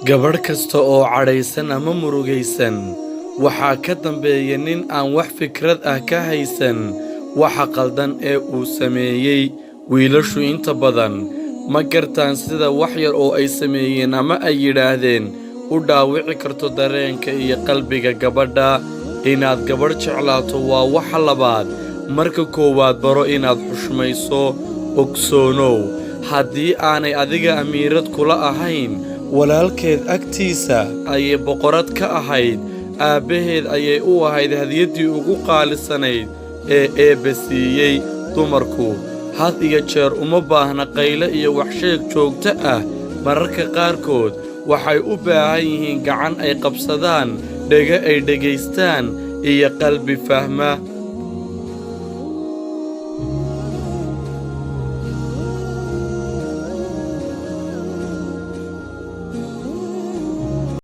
gabadh kasta oo cadhaysan ama murugaysan waxaa ka dambeeya nin aan wax fikrad ah ka haysan waxa qaldan ee uu sameeyey. Wiilashu inta badan ma gartaan sida wax yar oo ay sameeyeen ama ay yidhaahdeen u dhaawici karto dareenka iyo qalbiga gabadha. Inaad gabadh jeclaato waa waxa labaad. Marka koowaad baro inaad xushmayso. Ogsoonow, haddii aanay adiga amiirad kula ahayn, walaalkeed agtiisa ayay boqorad ka ahayd. Aabbaheed ayay u ahayd hadiyaddii ugu qaalisanayd ee eebbe siiyey. Dumarku had iyo jeer uma baahna qayle iyo waxsheeg joogto ah. Mararka qaarkood waxay u baahan yihiin gacan ay qabsadaan, dhego ay dhegaystaan, iyo qalbi fahma.